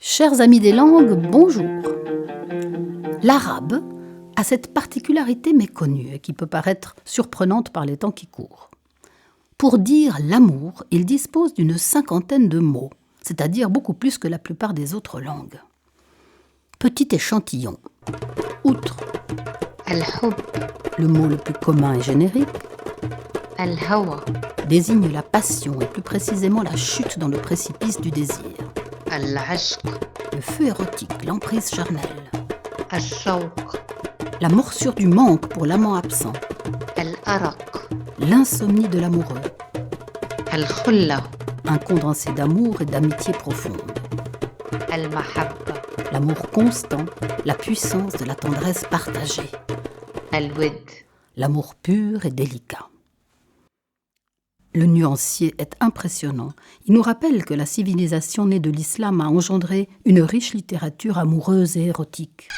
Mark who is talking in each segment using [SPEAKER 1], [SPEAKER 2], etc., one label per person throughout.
[SPEAKER 1] Chers amis des langues, bonjour. L'arabe a cette particularité méconnue et qui peut paraître surprenante par les temps qui courent. Pour dire l'amour, il dispose d'une 50aine de mots, c'est-à-dire beaucoup plus que la plupart des autres langues. Petit échantillon. Outre
[SPEAKER 2] الحب
[SPEAKER 1] le mot le plus commun et générique,
[SPEAKER 2] الهوى
[SPEAKER 1] désigne la passion et plus précisément la chute dans le précipice du désir.
[SPEAKER 2] العشق
[SPEAKER 1] Le feu érotique, l'emprise charnelle.
[SPEAKER 2] الشوق
[SPEAKER 1] La morsure du manque pour l'amant absent.
[SPEAKER 2] الأرق
[SPEAKER 1] L'insomnie de l'amoureux.
[SPEAKER 2] الخلة
[SPEAKER 1] Un condensé d'amour et d'amitié profonde.
[SPEAKER 2] المحبة
[SPEAKER 1] L'amour constant, la puissance de la tendresse partagée.
[SPEAKER 2] الود
[SPEAKER 1] L'amour pur et délicat. Le nuancier est impressionnant. Il nous rappelle que la civilisation née de l'islam a engendré une riche littérature amoureuse et érotique.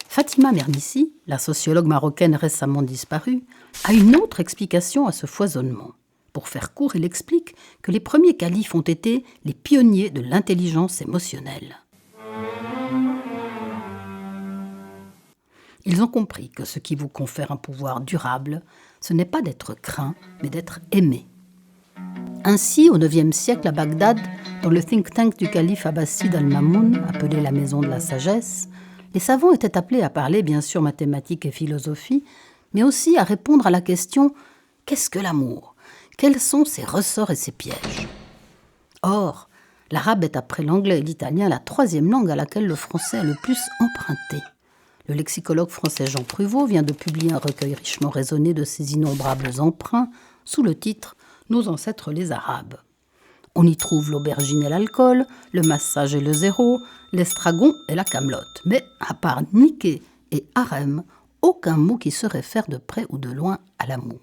[SPEAKER 1] Fatima Mernissi, la sociologue marocaine récemment disparue, a une autre explication à ce foisonnement. Pour faire court, il explique que les premiers califes ont été les pionniers de l'intelligence émotionnelle. Ils ont compris que ce qui vous confère un pouvoir durable, ce n'est pas d'être craint, mais d'être aimé. Ainsi, au IXe siècle à Bagdad, dans le think tank du calife abbasside al-Mamoun, appelé la Maison de la Sagesse, les savants étaient appelés à parler bien sûr mathématiques et philosophie, mais aussi à répondre à la question « Qu'est-ce que l'amour ? Quels sont ses ressorts et ses pièges ?» Or, l'arabe est après l'anglais et l'italien la troisième langue à laquelle le français est le plus emprunté. Le lexicologue français Jean Pruvot vient de publier un recueil richement raisonné de ses innombrables emprunts sous le titre « Nos ancêtres les Arabes ». On y trouve l'aubergine et l'alcool, le massage et le zéro, l'estragon et la camelote. Mais à part niquer et harem, aucun mot qui se réfère de près ou de loin à l'amour.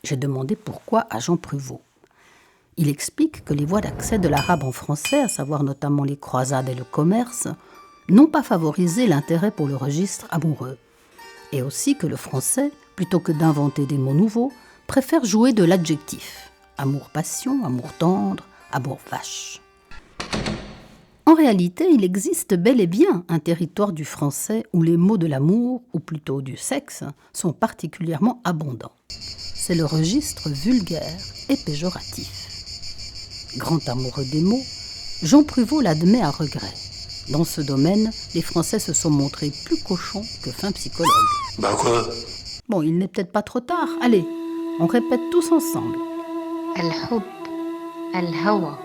[SPEAKER 1] J'ai demandé pourquoi à Jean Pruvot. Il explique que les voies d'accès de l'arabe en français, à savoir notamment les croisades et le commerce, n'ont pas favorisé l'intérêt pour le registre amoureux. Et aussi que le français, plutôt que d'inventer des mots nouveaux, préfère jouer de l'adjectif. Amour-passion, amour tendre, amour vache. En réalité, il existe bel et bien un territoire du français où les mots de l'amour, ou plutôt du sexe, sont particulièrement abondants. C'est le registre vulgaire et péjoratif. Grand amoureux des mots, Jean Pruvot l'admet à regret. Dans ce domaine, les Français se sont montrés plus cochons que fins psychologues.
[SPEAKER 3] Bah quoi ?
[SPEAKER 1] Bon, il n'est peut-être pas trop tard. Allez, on répète tous ensemble.
[SPEAKER 2] الحب الهوى